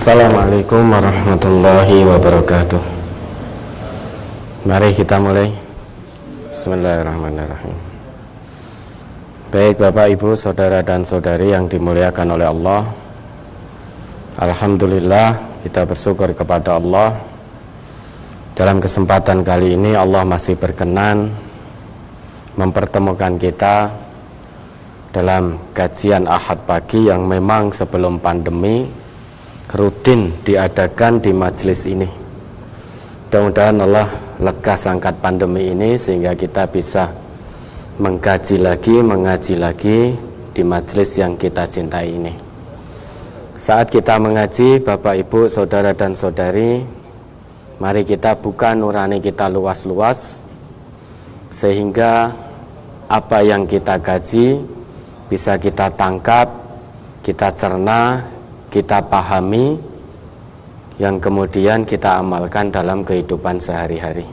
Assalamualaikum warahmatullahi wabarakatuh. Mari kita mulai. Bismillahirrahmanirrahim. Baik Bapak Ibu, saudara dan saudari yang dimuliakan oleh Allah, alhamdulillah kita bersyukur kepada Allah. Dalam kesempatan kali ini Allah masih berkenan mempertemukan kita dalam kajian Ahad pagi yang memang sebelum pandemi rutin diadakan di majelis ini. Mudah-mudahan Allah lekas angkat pandemi ini sehingga kita bisa mengkaji lagi, mengaji lagi di majelis yang kita cintai ini. Saat kita mengaji, Bapak Ibu, saudara dan saudari, mari kita buka nurani kita luas-luas sehingga apa yang kita kaji bisa kita tangkap, kita cerna, kita pahami, yang kemudian kita amalkan dalam kehidupan sehari-hari.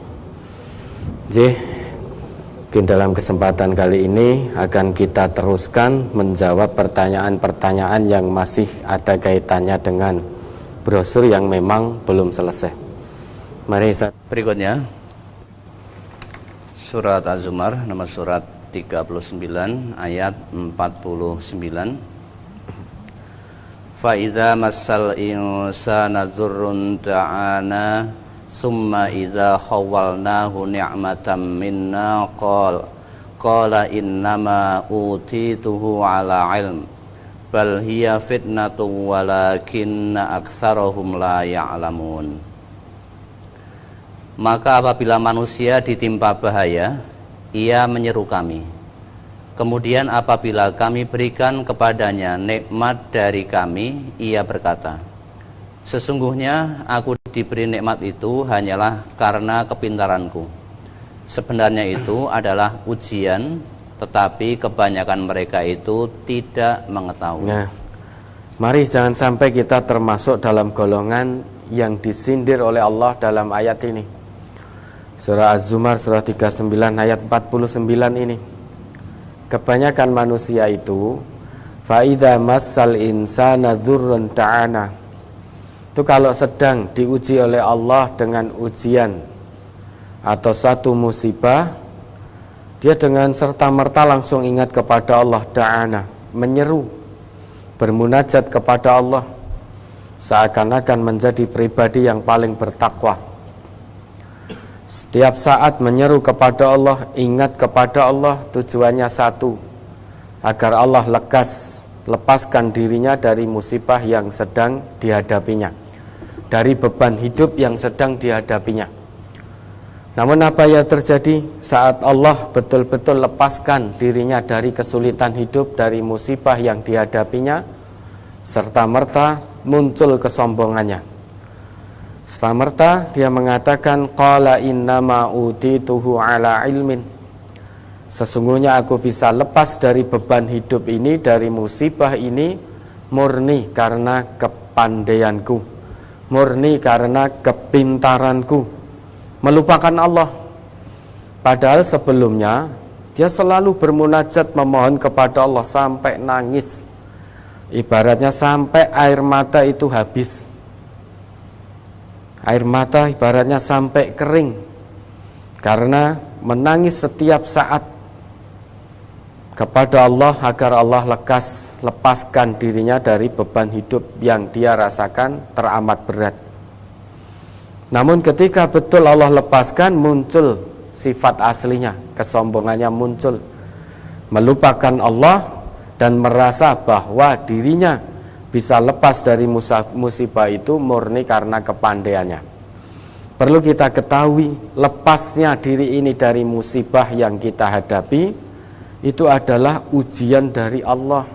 Jadi, mungkin dalam kesempatan kali ini akan kita teruskan menjawab pertanyaan-pertanyaan yang masih ada kaitannya dengan brosur yang memang belum selesai. Mari berikutnya surat Az-Zumar nomor surat 39 ayat 49. Fa idza massal insana dzurrun ta'ana summa idza khawwalnahu ni'matan minna qala innama utituhu ala ilm bal hiya fitnatu walakinna aktsarahum la ya'lamun. Maka apabila manusia ditimpa bahaya, ia menyeru kami. Kemudian apabila kami berikan kepadanya nikmat dari kami, ia berkata, sesungguhnya aku diberi nikmat itu hanyalah karena kepintaranku. Sebenarnya itu adalah ujian, tetapi kebanyakan mereka itu tidak mengetahui. Nah, mari jangan sampai kita termasuk dalam golongan yang disindir oleh Allah dalam ayat ini. Surah Az-Zumar surah 39 ayat 49 ini. Kebanyakan manusia itu fa idza massal insana dzurrun ta'ana. Itu kalau sedang diuji oleh Allah dengan ujian atau satu musibah, dia dengan serta-merta langsung ingat kepada Allah ta'ana, menyeru, bermunajat kepada Allah, seakan-akan menjadi pribadi yang paling bertakwa. Setiap saat menyeru kepada Allah, ingat kepada Allah, tujuannya satu, agar Allah lepaskan dirinya dari musibah yang sedang dihadapinya, dari beban hidup yang sedang dihadapinya. Namun apa yang terjadi saat Allah betul-betul lepaskan dirinya dari kesulitan hidup, dari musibah yang dihadapinya, serta-merta muncul kesombongannya. Serta-merta dia mengatakan qala innama utituhu ala ilmin. Sesungguhnya aku bisa lepas dari beban hidup ini, dari musibah ini, murni karena kepandaianku, murni karena kepintaranku, melupakan Allah. Padahal sebelumnya dia selalu bermunajat memohon kepada Allah sampai nangis, ibaratnya sampai air mata itu habis. Air mata ibaratnya sampai kering karena menangis setiap saat kepada Allah agar Allah lepaskan dirinya dari beban hidup yang dia rasakan teramat berat. Namun ketika betul Allah lepaskan, muncul sifat aslinya, kesombongannya muncul, melupakan Allah dan merasa bahwa dirinya bisa lepas dari musibah itu murni karena kepandaiannya. Perlu kita ketahui, lepasnya diri ini dari musibah yang kita hadapi itu adalah ujian dari Allah.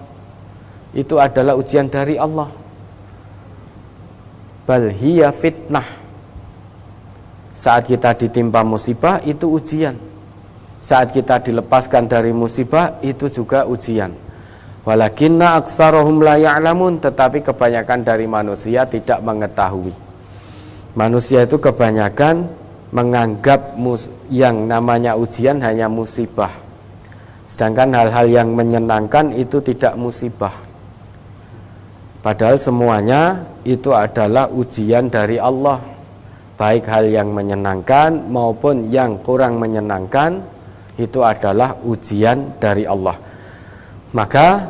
Itu adalah ujian dari Allah. Bal hiya fitnah. Saat kita ditimpa musibah itu ujian. Saat kita dilepaskan dari musibah itu juga ujian. Walakinna aktsarahum la ya'lamun, tetapi kebanyakan dari manusia tidak mengetahui. Manusia itu kebanyakan menganggap yang namanya ujian hanya musibah. Sedangkan hal-hal yang menyenangkan itu tidak musibah. Padahal semuanya itu adalah ujian dari Allah, baik hal yang menyenangkan maupun yang kurang menyenangkan, itu adalah ujian dari Allah. Maka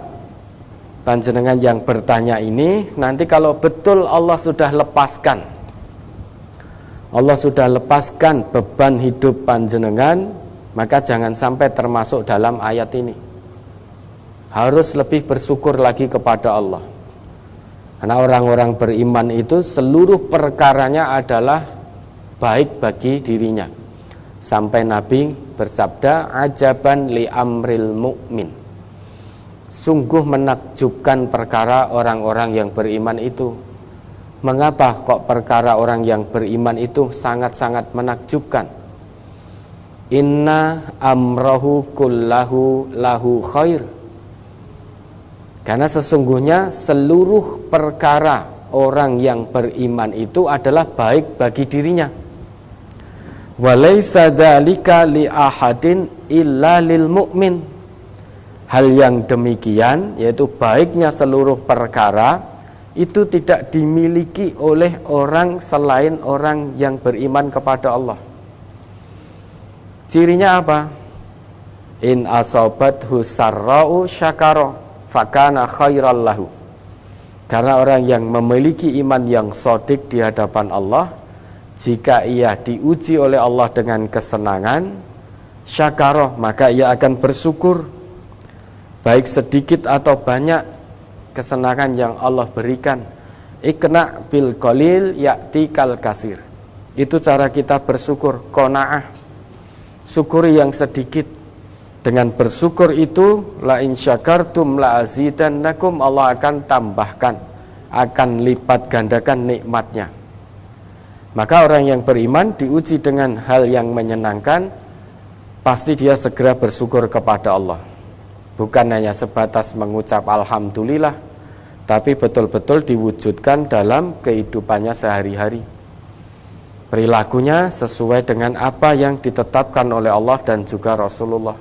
panjenengan yang bertanya ini, nanti kalau betul Allah sudah lepaskan beban hidup panjenengan, maka jangan sampai termasuk dalam ayat ini. Harus lebih bersyukur lagi kepada Allah. Karena orang-orang beriman itu seluruh perkaranya adalah baik bagi dirinya. Sampai Nabi bersabda, ajaban li amril mu'min. Sungguh menakjubkan perkara orang-orang yang beriman itu. Mengapa kok perkara orang yang beriman itu sangat-sangat menakjubkan? Inna amrahu kullahu lahu khair. Karena sesungguhnya seluruh perkara orang yang beriman itu adalah baik bagi dirinya. Walaysa dzalika li ahadin illa lil mu'min. Hal yang demikian, yaitu baiknya seluruh perkara, itu tidak dimiliki oleh orang selain orang yang beriman kepada Allah. Cirinya apa? In asobathu sarra'u syakara fakana khairal lahu. Karena orang yang memiliki iman yang shadiq di hadapan Allah, jika ia diuji oleh Allah dengan kesenangan, syakara, maka ia akan bersyukur. Baik sedikit atau banyak kesenangan yang Allah berikan. Ikna bil qalil ya'ti kal kasir. Itu cara kita bersyukur, qanaah. Syukuri yang sedikit. Dengan bersyukur itu, la in syakartum la azidannakum, Allah akan tambahkan, akan lipat gandakan nikmatnya. Maka orang yang beriman diuji dengan hal yang menyenangkan, pasti dia segera bersyukur kepada Allah. Bukan hanya sebatas mengucap alhamdulillah, tapi betul-betul diwujudkan dalam kehidupannya sehari-hari. Perilakunya sesuai dengan apa yang ditetapkan oleh Allah dan juga Rasulullah.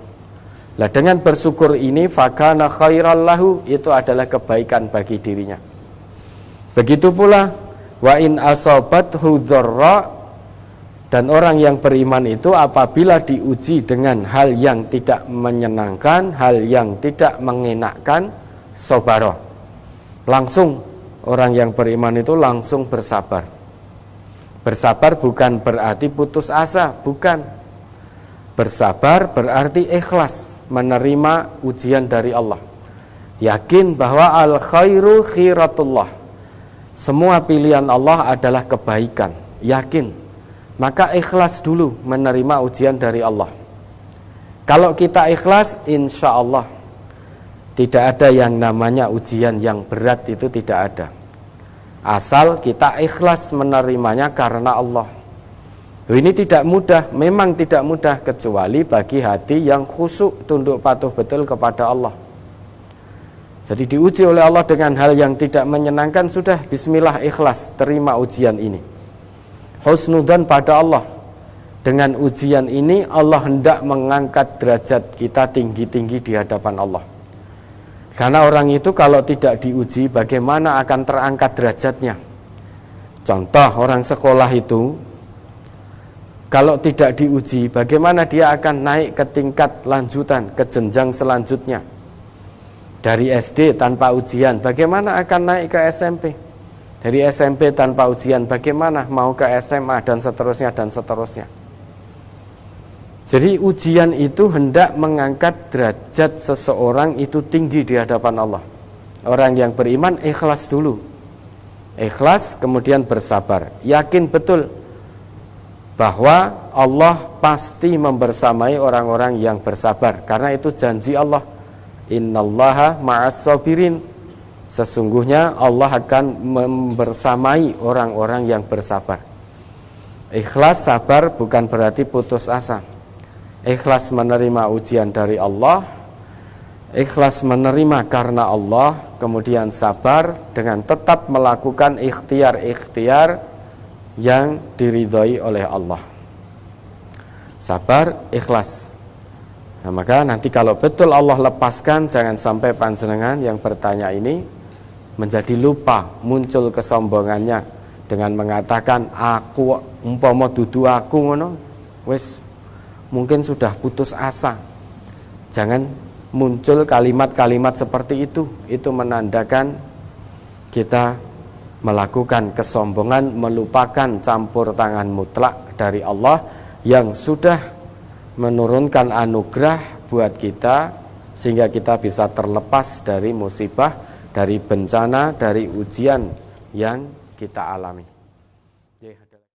Nah, dengan bersyukur ini fakana khairal lahu, itu adalah kebaikan bagi dirinya. Begitu pula wa in asabathu dzarra, dan orang yang beriman itu apabila diuji dengan hal yang tidak menyenangkan, hal yang tidak mengenakkan, sabara. Langsung orang yang beriman itu langsung bersabar. Bersabar bukan berarti putus asa, bukan. Bersabar berarti ikhlas menerima ujian dari Allah. Yakin bahwa al khairu khiratullah. Semua pilihan Allah adalah kebaikan. Yakin. Maka ikhlas dulu menerima ujian dari Allah. Kalau kita ikhlas, insya Allah tidak ada yang namanya ujian yang berat, itu tidak ada. Asal kita ikhlas menerimanya karena Allah. Ini tidak mudah, memang tidak mudah, kecuali bagi hati yang khusyuk, tunduk patuh betul kepada Allah. Jadi diuji oleh Allah dengan hal yang tidak menyenangkan, sudah bismillah ikhlas, terima ujian ini. Husnudzan pada Allah. Dengan ujian ini Allah hendak mengangkat derajat kita tinggi-tinggi di hadapan Allah. Karena orang itu kalau tidak diuji, bagaimana akan terangkat derajatnya? Contoh, orang sekolah itu kalau tidak diuji, bagaimana dia akan naik ke tingkat lanjutan, ke jenjang selanjutnya? Dari SD tanpa ujian, bagaimana akan naik ke SMP? Dari SMP tanpa ujian, bagaimana mau ke SMA, dan seterusnya, dan seterusnya. Jadi ujian itu hendak mengangkat derajat seseorang itu tinggi di hadapan Allah. Orang yang beriman ikhlas dulu. Ikhlas, kemudian bersabar. Yakin betul bahwa Allah pasti membersamai orang-orang yang bersabar, karena itu janji Allah, innallaha ma'as sabirin, sesungguhnya Allah akan membersamai orang-orang yang bersabar. Ikhlas sabar bukan berarti putus asa. Ikhlas menerima ujian dari Allah, ikhlas menerima karena Allah, kemudian sabar dengan tetap melakukan ikhtiar-ikhtiar yang diridhoi oleh Allah. Sabar, ikhlas. Nah, maka nanti kalau betul Allah lepaskan, jangan sampai panjenengan yang bertanya ini menjadi lupa, muncul kesombongannya dengan mengatakan aku umpama dudu aku ngono wis mungkin sudah putus asa. Jangan muncul kalimat-kalimat seperti itu. Itu menandakan kita melakukan kesombongan, melupakan campur tangan mutlak dari Allah yang sudah menurunkan anugerah buat kita sehingga kita bisa terlepas dari musibah, dari bencana, dari ujian yang kita alami.